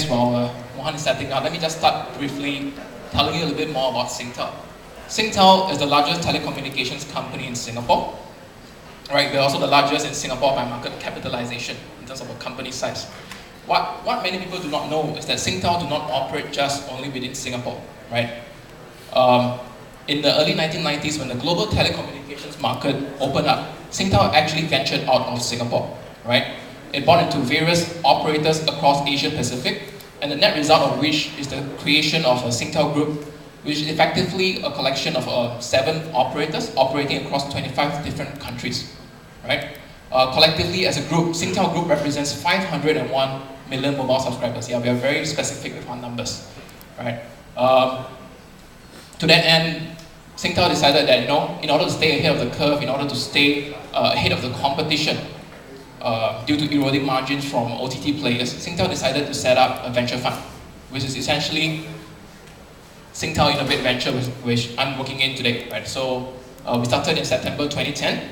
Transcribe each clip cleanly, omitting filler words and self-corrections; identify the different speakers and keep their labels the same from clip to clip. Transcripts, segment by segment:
Speaker 1: seconds while Mohan is setting up, let me just start briefly telling you a little bit more about SingTel. SingTel is the largest telecommunications company in Singapore. Right, we're also the largest in Singapore by market capitalization in terms of a company size. What many people do not know is that SingTel do not operate just only within Singapore, right? In the early 1990s, when the global telecommunications market opened up, SingTel actually ventured out of Singapore, right? It bought into various operators across Asia Pacific, and the net result of which is the creation of a SingTel Group, which is effectively a collection of 7 operators operating across 25 different countries, right? Collectively, as a group, SingTel Group represents 501 million mobile subscribers. Yeah, we are very specific with our numbers, right? To that end, SingTel decided that, in order to stay ahead of the curve, in order to stay ahead of the competition, due to eroding margins from OTT players, SingTel decided to set up a venture fund, which is essentially SingTel Innovate Venture, which I'm working in today, right? So we started in September 2010.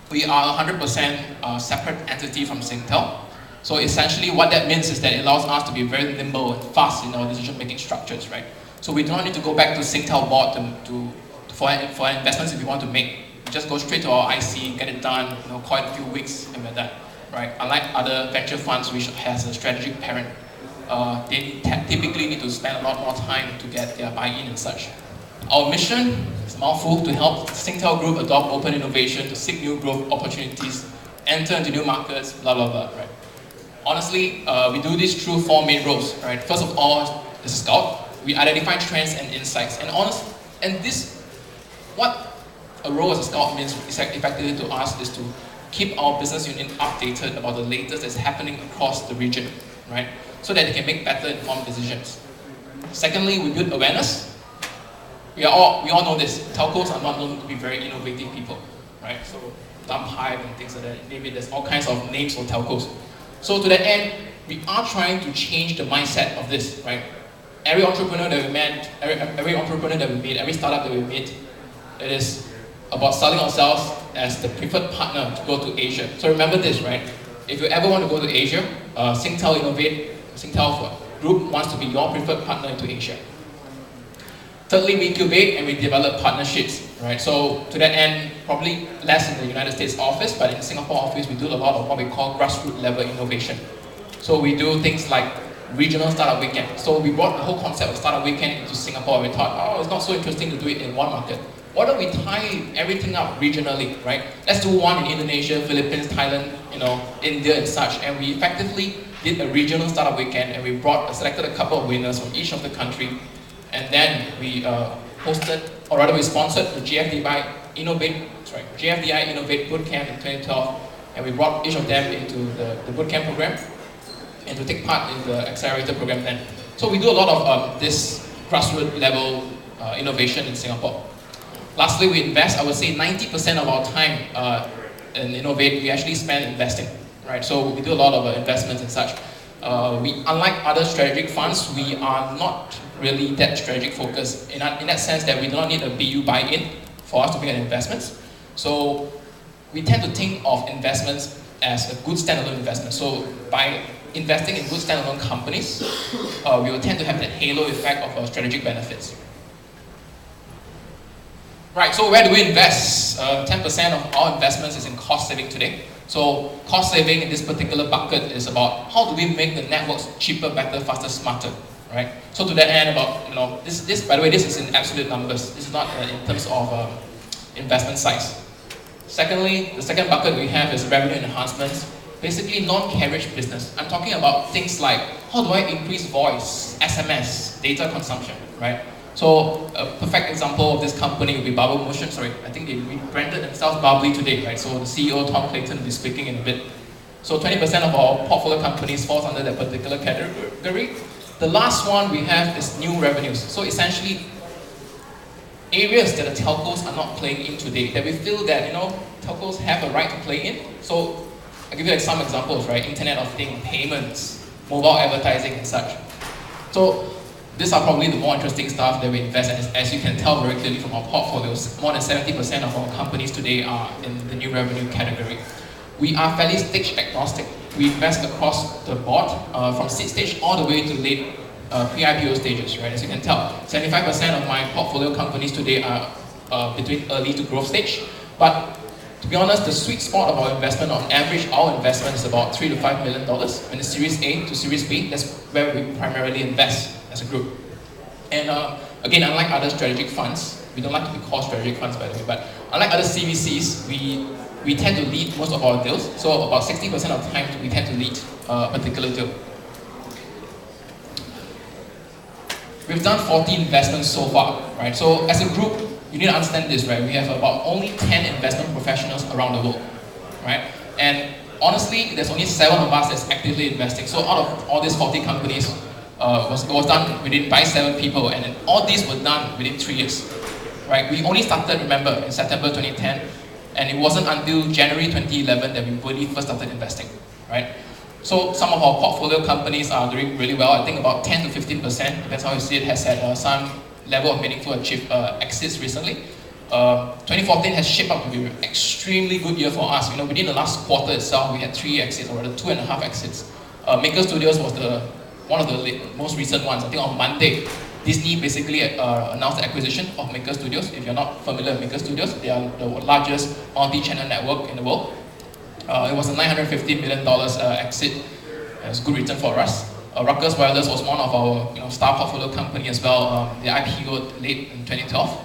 Speaker 1: We are 100% separate entity from SingTel. So essentially what that means is that it allows us to be very nimble and fast in our decision-making structures, right? So we do not need to go back to SingTel board for investments if we want to make. We just go straight to our IC, get it done, quite a few weeks, and we're done, right? Unlike other venture funds which has a strategic parent, they typically need to spend a lot more time to get their buy-in and such. Our mission is a mouthful, to help SingTel Group adopt open innovation to seek new growth opportunities, enter into new markets, blah, blah, blah, right? Honestly, we do this through 4 main roles, right? First of all, as a scout, we identify trends and insights. What a role as a scout means effectively to us is to keep our business unit updated about the latest that's happening across the region, right? So that they can make better informed decisions. Secondly, we build awareness. We all know this. Telcos are not known to be very innovative people, right? So dump hive and things like that. Maybe there's all kinds of names for telcos. So to that end, we are trying to change the mindset of this, right? Every entrepreneur that we met, every startup that we meet, it is about selling ourselves as the preferred partner to go to Asia. So remember this, right? If you ever want to go to Asia, SingTel Group wants to be your preferred partner into Asia. Thirdly, we incubate and we develop partnerships, right? So to that end, probably less in the United States office, but in the Singapore office, we do a lot of what we call grassroots level innovation. So we do things like regional startup weekend. So we brought the whole concept of startup weekend into Singapore. We thought, it's not so interesting to do it in one market. Why don't we tie everything up regionally, right? Let's do one in Indonesia, Philippines, Thailand, India and such. And we effectively did a regional startup weekend, and we selected a couple of winners from each of the country. And then we we sponsored the GFDI Innovate Bootcamp in 2012, and we brought each of them into the bootcamp program and to take part in the accelerator program then. So we do a lot of this grassroots level innovation in Singapore. Lastly, we invest. I would say 90% of our time in Innovate, we actually spend investing, right? So we do a lot of investments and such. Unlike other strategic funds, we are not really that strategic focused in that sense that we do not need a BU buy-in for us to make an investment. So we tend to think of investments as a good standalone investment. So by investing in good standalone companies, we will tend to have that halo effect of strategic benefits. Right, so where do we invest? 10% of our investments is in cost saving today. So cost saving in this particular bucket is about how do we make the networks cheaper, better, faster, smarter, right? So to that end, this by the way, this is in absolute numbers. This is not in terms of investment size. Secondly, the second bucket we have is revenue enhancements. Basically non-carriage business. I'm talking about things like, how do I increase voice, SMS, data consumption, right? So a perfect example of this company would be Bubble Motion. I think they rebranded themselves Bubbly today, right? So the CEO, Tom Clayton, will be speaking in a bit. So 20% of our portfolio companies falls under that particular category. The last one we have is new revenues. So essentially, areas that the telcos are not playing in today, that we feel that, telcos have a right to play in. So I'll give you some examples, right? Internet of Things, payments, mobile advertising and such. So these are probably the more interesting stuff that we invest in. As you can tell very clearly from our portfolios, more than 70% of our companies today are in the new revenue category. We are fairly stage agnostic, we invest across the board, from seed stage all the way to late pre-IPO stages, right? As you can tell, 75% of my portfolio companies today are between early to growth stage. But to be honest, the sweet spot of our investment, on average, our investment is about $3 to $5 million. And the Series A to Series B, that's where we primarily invest as a group. And again, unlike other strategic funds, we don't like to be called strategic funds, by the way, but unlike other CVCs, we tend to lead most of our deals. So about 60% of the time, we tend to lead a particular deal. We've done 40 investments so far, right? So as a group, you need to understand this, right? We have about only 10 investment professionals around the world, right? And honestly, there's only 7 of us that's actively investing. So out of all these 40 companies, it was done by 7 people, and all these were done within 3 years, right? We only started, remember, in September 2010, and it wasn't until January 2011 that we really first started investing, right? So some of our portfolio companies are doing really well. I think about 10 to 15%, depends how you see it, has had some level of meaningful exits recently. 2014 has shaped up to be an extremely good year for us. Within the last quarter itself, we had 3 exits, or rather 2.5 exits. Maker Studios was one of the most recent ones. I think on Monday, Disney basically announced the acquisition of Maker Studios. If you're not familiar with Maker Studios, they are the largest multi-channel network in the world. It was a $950 million exit. It was a good return for us. Rutgers Wireless was one of our star portfolio company as well. They IPO'd late in 2012.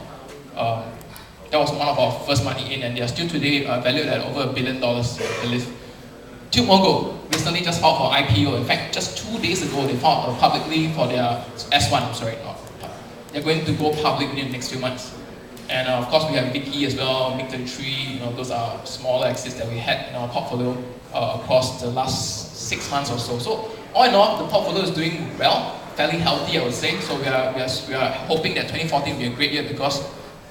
Speaker 1: That was one of our first money in, and they are still today valued at over $1 billion, I believe. TubeMogul recently just filed for IPO. In fact, just 2 days ago, they filed publicly for their S1. They're going to go public within the next few months. And of course, we have Vicky as well, MiG-33. Those are smaller exits that we had in our portfolio across the last 6 months or so. So all in all, the portfolio is doing well, fairly healthy, I would say. So we are hoping that 2014 will be a great year, because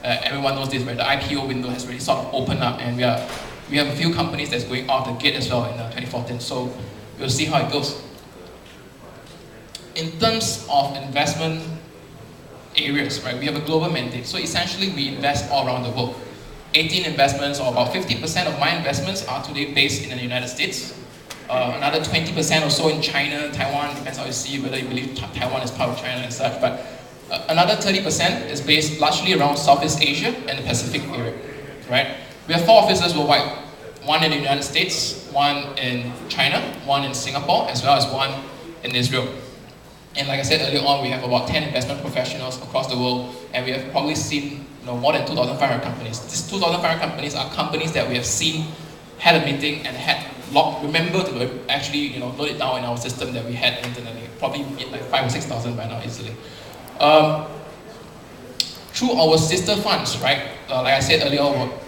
Speaker 1: everyone knows this, right? The IPO window has really sort of opened up, and we have a few companies that's going out the gate as well in 2014. So we'll see how it goes. In terms of investment areas, right? We have a global mandate. So essentially, we invest all around the world. 18 investments, or about 50% of my investments, are today based in the United States. Another 20% or so in China, Taiwan, depends how you see, whether you believe Taiwan is part of China and such. But another 30% is based largely around Southeast Asia and the Pacific area, right? We have 4 offices worldwide. 1 in the United States, 1 in China, 1 in Singapore, as well as 1 in Israel. And like I said earlier on, we have about 10 investment professionals across the world, and we have probably seen more than 2,500 companies. These 2,500 companies are companies that we have seen, had a meeting, and remember to actually note it down in our system that we had internally. Probably like 5,000 or 6,000 by now easily. Through our sister funds, right? Like I said earlier,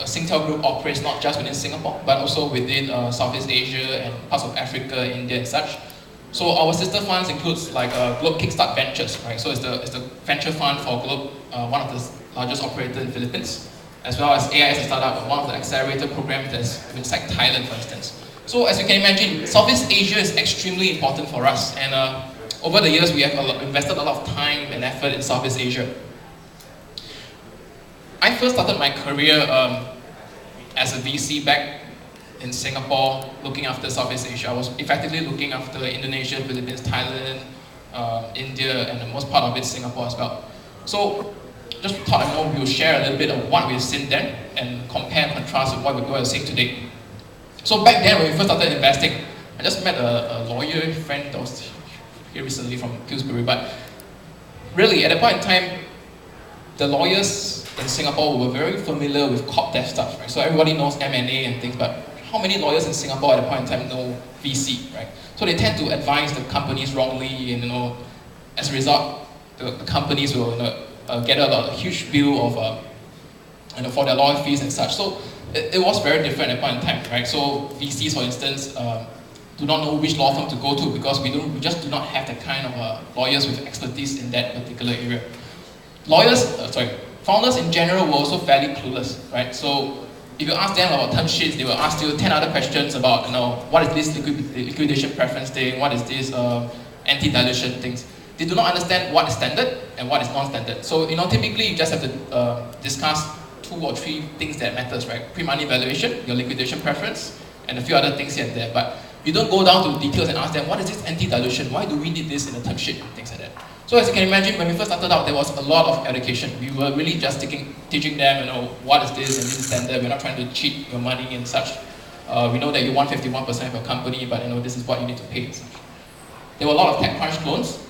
Speaker 1: SingTel Group operates not just within Singapore, but also within Southeast Asia and parts of Africa, India, and such. So our sister funds includes like Globe Kickstart Ventures, right? So it's the venture fund for Globe, one of the largest operators in the Philippines, as well as AI as a startup, one of the accelerator programs that's inside Thailand, for instance. So as you can imagine, Southeast Asia is extremely important for us, and over the years we have invested a lot of time and effort in Southeast Asia. I first started my career as a VC back in Singapore, looking after Southeast Asia. I was effectively looking after Indonesia, Philippines, Thailand, India, and the most part of it, Singapore as well. So just thought we'll share a little bit of what we've seen then and compare and contrast with what we're seeing today. So back then, when we first started investing, I just met a lawyer friend that was here recently from Pillsbury, but really at that point in time, the lawyers in Singapore were very familiar with corp dev stuff, right? So everybody knows M&A and things, but how many lawyers in Singapore at that point in time know VC, right? So they tend to advise the companies wrongly, and as a result, the companies will get a huge bill of for their lawyer fees and such. So it was very different at that point in time, right? So VCs, for instance, do not know which law firm to go to, because we just do not have the kind of lawyers with expertise in that particular area. Founders in general were also fairly clueless, right? So if you ask them about term sheets, they will ask you 10 other questions about, what is this liquidation preference thing, what is this anti-dilution things. They do not understand what is standard and what is non-standard. So, typically you just have to discuss 2 or 3 things that matters, right? Pre-money valuation, your liquidation preference, and a few other things here and there. But You don't go down to details and ask them, what is this anti-dilution? Why do we need this in a term sheet? Things like that. So as you can imagine, when we first started out, there was a lot of education. We were really just teaching them, what is this and this is standard. We're not trying to cheat your money and such. We know that you want 51% of your company, but this is what you need to pay and such. There were a lot of TechCrunch clones.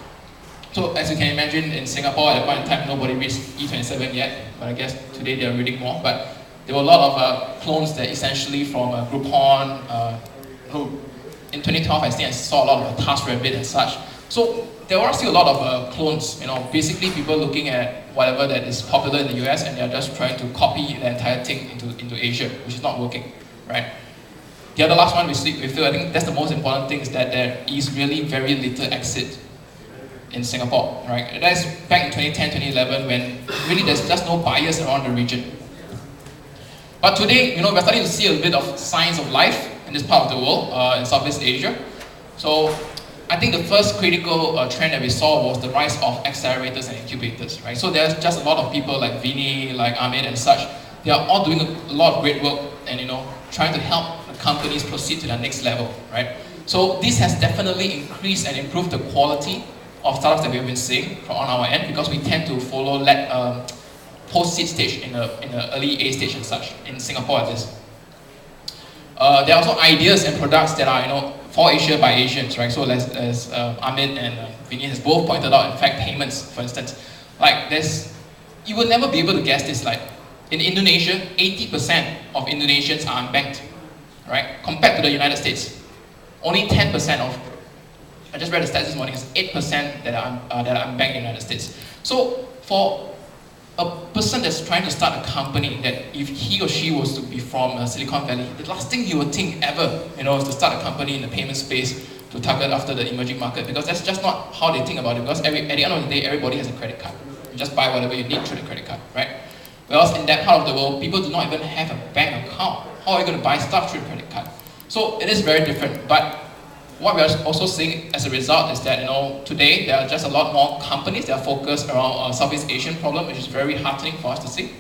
Speaker 1: So as you can imagine, in Singapore at that point in time, nobody reads E27 yet, but I guess today they're reading more. But there were a lot of clones that essentially from Groupon. In 2012, I saw a lot of TaskRabbit and such. So there are still a lot of clones. Basically people looking at whatever that is popular in the US and they're just trying to copy the entire thing into Asia, which is not working, right? The other last one we feel, I think that's the most important thing, is that there is really very little exit in Singapore, right? That's back in 2010, 2011 when really there's just no buyers around the region. But today, we're starting to see a bit of signs of life in this part of the world, in Southeast Asia. So I think the first critical trend that we saw was the rise of accelerators and incubators, right? So there's just a lot of people like Vinny, like Amit and such. They are all doing a lot of great work and trying to help the companies proceed to the next level, right? So this has definitely increased and improved the quality of startups that we've been seeing on our end, because we tend to follow post-seed stage in the early A stage and such, in Singapore at least. There are also ideas and products that are for Asia by Asians, right? So as Amit and Vinny has both pointed out, in fact, payments, for instance, like you will never be able to guess this. Like in Indonesia, 80% of Indonesians are unbanked, right? Compared to the United States, only 10% of, I just read the stats this morning, is 8% that are unbanked in the United States. So for a person that's trying to start a company, that if he or she was to be from Silicon Valley, the last thing you would think ever, is to start a company in the payment space to target after the emerging market, because that's just not how they think about it. Because at the end of the day, everybody has a credit card. You just buy whatever you need through the credit card, right? Whereas in that part of the world, people do not even have a bank account. How are you going to buy stuff through a credit card? So it is very different. But what we are also seeing as a result is that today there are just a lot more companies that are focused around Southeast Asian problem, which is very heartening for us to see.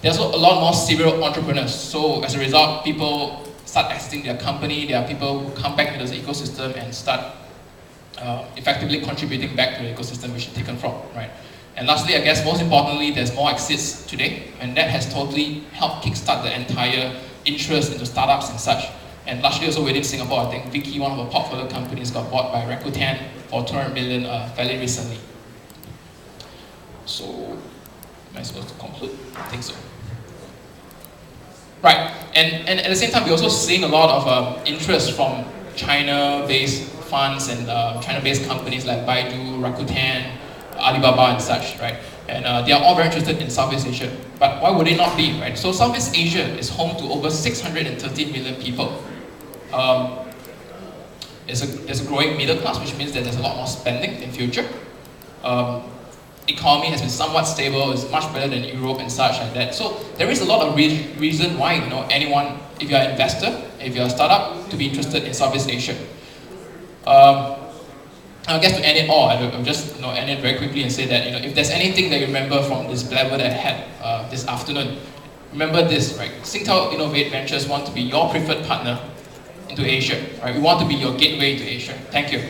Speaker 1: There's also a lot more serial entrepreneurs. So as a result, people start exiting their company. There are people who come back into the ecosystem and start effectively contributing back to the ecosystem which is taken from, right? And lastly, I guess most importantly, there's more exits today, and that has totally helped kickstart the entire interest into startups and such. And largely also within Singapore, I think Vicky, one of our portfolio companies, got bought by Rakuten for 200 million fairly recently. So, am I supposed to conclude? I think so. Right, and at the same time, we're also seeing a lot of interest from China-based funds and China-based companies like Baidu, Rakuten, Alibaba and such, right? And they are all very interested in Southeast Asia. But why would they not be, right? So Southeast Asia is home to over 630 million people. There's a growing middle class, which means that there's a lot more spending in future. Economy has been somewhat stable, it's much better than Europe and such like that. So there is a lot of reason why anyone, if you're an investor, if you're a startup, to be interested in Southeast Asia. I guess to end it all, I'll just end it very quickly and say that if there's anything that you remember from this blabber that I had this afternoon, remember this, right? SingTel Innovate Ventures want to be your preferred partner into Asia, right? We want to be your gateway to Asia. Thank you.